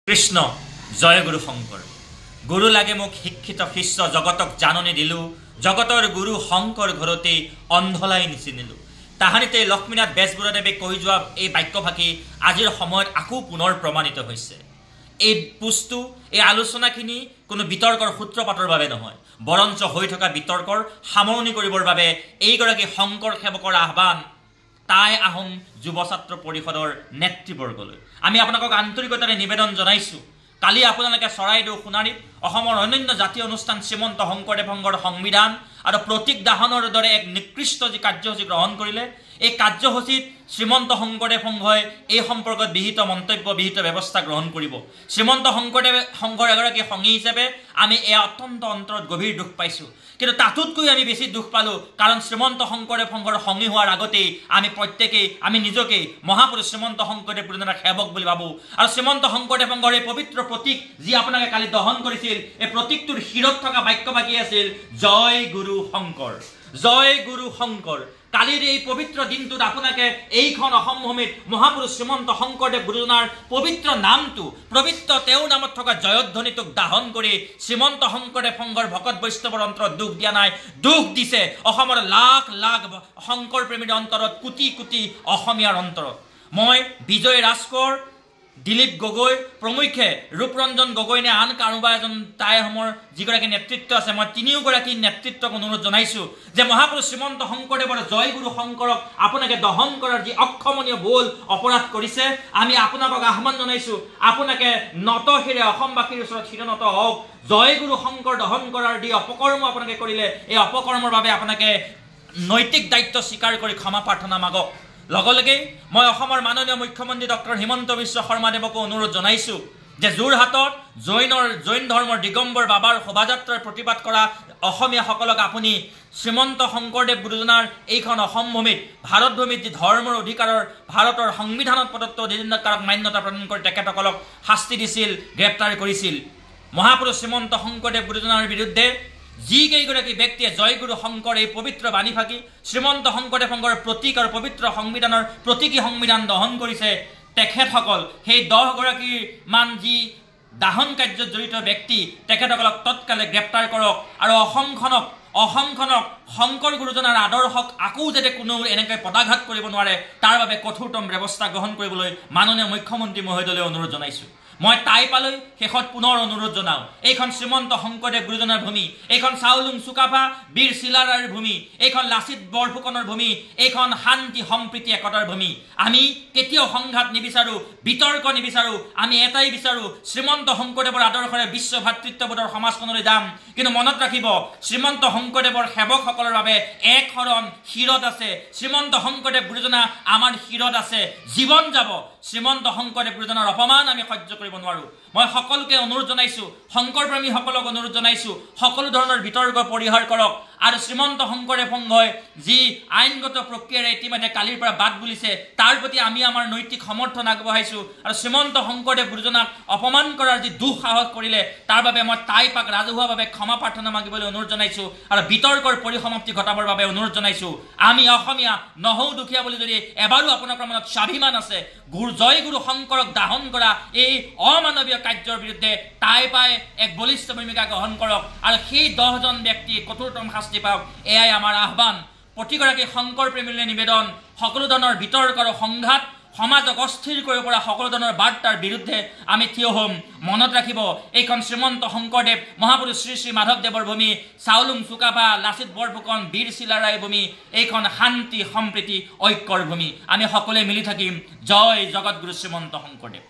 কৃষ্ণ জয় গুৰু শঙ্কৰ গুৰু লাগে মোক শিক্ষিত শিষ্য জগতক জাননী দিলু জগতৰ গুৰু শঙ্কৰ ঘৰতে অন্ধলাই নিচিনিলু তাহানিতে লক্ষ্মীনাথ বেজবৰুৱাদেৱে কৈ যোৱা এই বাক্যভাষী আজিৰ সময়ত আকৌ পুনৰ প্ৰমাণিত হৈছে। এই পুস্তু এই আলোচনাখিনি কোনো বিতৰ্কৰ সূত্ৰপাতৰ বাবে নহয়, বৰঞ্চ হৈ থকা বিতৰ্কৰ সামৰণি কৰিবৰ বাবে এইগৰাকী শঙ্কৰ সেৱকৰ আহ্বান তাই আহোম যুৱ ছাত্ৰ পৰিষদৰ নেতৃবৰ্গলৈ আমি আপোনালোকক আন্তৰিকতাৰে নিবেদন জনাইছোঁ। কালি আপোনালোকে চৰাইদেউ সোণাৰীত অসমৰ অন্যান্য জাতীয় অনুষ্ঠান শ্ৰীমন্ত শংকৰদেৱ সংঘৰ সংবিধান আৰু প্ৰতীক দাহনৰ দৰে এক নিকৃষ্ট যি কাৰ্যসূচী গ্ৰহণ কৰিলে, এই কাৰ্যসূচীত শ্ৰীমন্ত শংকৰদেৱ সংঘই এই সম্পৰ্কত বিহিত মন্তব্য বিহিত ব্যৱস্থা গ্ৰহণ কৰিব। শ্ৰীমন্ত শংকৰদেৱ সংঘৰ এগৰাকী সংগী হিচাপে আমি এয়া অত্যন্ত অন্তৰত গভীৰ দুখ পাইছোঁ, কিন্তু তাতোতকৈ আমি বেছি দুখ পালোঁ কাৰণ শ্ৰীমন্ত শংকৰদেৱ সংঘৰ সংগী হোৱাৰ আগতেই আমি প্ৰত্যেকেই আমি নিজকেই মহাপুৰুষ শ্ৰীমন্ত শংকৰদেৱ গুৰুজনাৰ সেৱক বুলি ভাবোঁ। আৰু শ্ৰীমন্ত শংকৰদেৱ সংঘৰ এই পবিত্ৰ প্ৰতীক যি আপোনালোকে কালি দহন কৰিছিল, এই প্ৰতীকটোৰ শিৰত থকা বাক্যভাষী আছিল জয় গুৰু শংকৰ, জয় গুৰু শংকৰ। কালিৰ এই পবিত্ৰ দিনটোত আপোনালোকে এইখন অসম ভূমিত মহাপুৰুষ শ্ৰীমন্ত শংকৰদেৱ গুৰুজনাৰ পবিত্ৰ নামটো পবিত্ৰ তেওঁৰ নামত থকা জয়ধ্বনিটোক দাহন কৰি শ্ৰীমন্ত শংকৰদেৱ সংঘৰ ভকত বৈষ্ণৱৰ অন্তৰত দুখ দিয়া নাই, দুখ দিছে অসমৰ লাখ লাখ শংকৰ প্ৰেমীৰ অন্তৰত, কোটি কোটি অসমীয়াৰ অন্তৰত। মই বিজয় ৰাজকোঁৱৰ, দিলীপ গগৈ প্ৰমুখ্যে ৰূপৰঞ্জন গগৈ নে আন কাৰোবাৰ এজন তাই আহোমৰ যিগৰাকী নেতৃত্ব আছে, মই তিনিওগৰাকী নেতৃত্বক অনুৰোধ জনাইছোঁ যে মহাপুৰুষ শ্ৰীমন্ত শংকৰদেৱৰ জয় গুৰু শংকৰক আপোনালোকে দহন কৰাৰ যি অক্ষমনীয় ভুল অপৰাধ কৰিছে, আমি আপোনালোকক আহ্বান জনাইছোঁ আপোনালোকে নত শিৰে অসমবাসীৰ ওচৰত শিৰনত হওক। জয় গুৰু শংকৰ দহন কৰাৰ যি অপকৰ্ম আপোনালোকে কৰিলে, এই অপকৰ্মৰ বাবে আপোনালোকে নৈতিক দায়িত্ব স্বীকাৰ কৰি ক্ষমা প্ৰাৰ্থনা মাগক। লগে লগেই মই অসমৰ মাননীয় মুখ্যমন্ত্ৰী ডক্টৰ হিমন্ত বিশ্ব শৰ্মাদেৱকো অনুৰোধ জনাইছোঁ যে যোৰহাটত জৈন ধৰ্মৰ দিগম্বৰ বাবাৰ শোভাযাত্ৰাৰ প্ৰতিবাদ কৰা অসমীয়াসকলক আপুনি শ্ৰীমন্ত শংকৰদেৱ গুৰুজনাৰ এইখন অসম ভূমিত ভাৰত ভূমিত যি ধৰ্মৰ অধিকাৰৰ ভাৰতৰ সংবিধানত প্ৰদত্ত অধিকাৰক মান্যতা প্ৰদান কৰি তেখেতসকলক শাস্তি দিছিল, গ্ৰেপ্তাৰ কৰিছিল। মহাপুৰুষ শ্ৰীমন্ত শংকৰদেৱ গুৰুজনাৰ বিৰুদ্ধে যিকেইগৰাকী ব্যক্তিয়ে জয় গুৰু শংকৰ এই পবিত্ৰ বাণী ফাঁকি শ্ৰীমন্ত শংকৰদেৱ সংঘৰ প্ৰতীক আৰু পবিত্ৰ সংবিধানৰ প্ৰতীকী সংবিধান দহন কৰিছে, তেখেতসকল সেই 10গৰাকীৰ মান যি দাহন কাৰ্যত জড়িত ব্যক্তি তেখেতসকলক তৎকালে গ্ৰেপ্তাৰ কৰক আৰু অসমখনক শংকৰ গুৰুজনাৰ আদৰ্শক আকৌ যাতে কোনো এনেকৈ পদাঘাত কৰিব নোৱাৰে তাৰ বাবে কঠোৰতম ব্যৱস্থা গ্ৰহণ কৰিবলৈ মাননীয় মুখ্যমন্ত্ৰী মহোদয়লৈ অনুৰোধ জনাইছোঁ। মই তাই পালৈ শেষত পুনৰ অনুৰোধ জনাওঁ, এইখন শ্ৰীমন্ত শংকৰদেৱ গুৰুজনাৰ ভূমি, এইখন চাউলুং চুকাফা বীৰ চিলাৰায়ৰ ভূমি, এইখন লাচিত বৰফুকনৰ ভূমি, এইখন শান্তি সম্প্ৰীতি একতাৰ ভূমি। আমি কেতিয়াও সংঘাত নিবিচাৰোঁ, বিতৰ্ক নিবিচাৰোঁ, আমি এটাই বিচাৰোঁ শ্ৰীমন্ত শংকৰদেৱৰ আদৰ্শৰে বিশ্ব ভাতৃত্ববোধৰ সমাজখনলৈ যাম। কিন্তু মনত ৰাখিব শ্ৰীমন্ত শংকৰদেৱৰ সেৱকসকলৰ বাবে এক শৰণ শিৰত আছে, শ্ৰীমন্ত শংকৰদেৱ গুৰুজনা আমাৰ শিৰত আছে, জীৱন যাব। শ্ৰীমন্ত শংকৰদেৱ গুৰুজনাৰ অপমান আমি সহ্য কৰিব নোৱাৰোঁ। মই সকলোকে অনুৰোধ জনাইছোঁ, শংকৰ প্ৰেমীসকলক অনুৰোধ জনাইছোঁ, সকলো ধৰণৰ বিতৰ্ক পৰিহাৰ কৰক আৰু শ্ৰীমন্ত শংকৰদেৱ সংঘই যি আইনগত প্ৰক্ৰিয়াৰে ইতিমধ্যে কালিৰ পৰা বাদ বুলিছে তাৰ প্ৰতি আমি আমাৰ নৈতিক সমৰ্থন আগবঢ়াইছোঁ। আৰু শ্ৰীমন্ত শংকৰদেৱ গুৰুজনাক অপমান কৰাৰ যি দুঃসাহস কৰিলে তাৰ বাবে মই তাইপাক ৰাজহুৱাভাৱে ক্ষমা প্ৰাৰ্থনা মাগিবলৈ অনুৰোধ জনাইছোঁ আৰু বিতৰ্কৰ পৰিসমাপ্তি ঘটাবৰ বাবে অনুৰোধ জনাইছোঁ। আমি অসমীয়া নহওঁ দুখীয়া বুলি যদি এবাৰো আপোনালোকৰ মনত স্বাভিমান আছে, জয় গুৰু শংকৰক দাহন কৰা এই অমানৱীয় কাৰ্যৰ বিৰুদ্ধে তাইপাই এক বলিষ্ঠ ভূমিকা গ্ৰহণ কৰক আৰু সেই 10জন ব্যক্তিয়ে কঠোৰতম শাস্তি পাওক, এয়াই আমাৰ আহ্বান। প্ৰতিগৰাকী শংকৰ প্ৰেমীলৈ নিবেদন, সকলো ধৰণৰ বিতৰ্ক আৰু সংঘাত সমাজক অস্থিৰ কৰিব পৰা সকলো ধৰণৰ বাৰ্তাৰ বিৰুদ্ধে আমি থিয় হ'ম। মনত ৰাখিব এইখন শ্ৰীমন্ত শংকৰদেৱ মহাপুৰুষ শ্ৰী শ্ৰী মাধৱদেৱৰ ভূমি, চাউলুং চুকাফা লাচিত বৰফুকন বীৰ চিলাৰায় ভূমি, এইখন শান্তি সম্প্ৰীতি ঐক্যৰ ভূমি। আমি সকলোৱে মিলি থাকিম। জয় জগতগুৰু শ্ৰীমন্ত শংকৰদেৱ।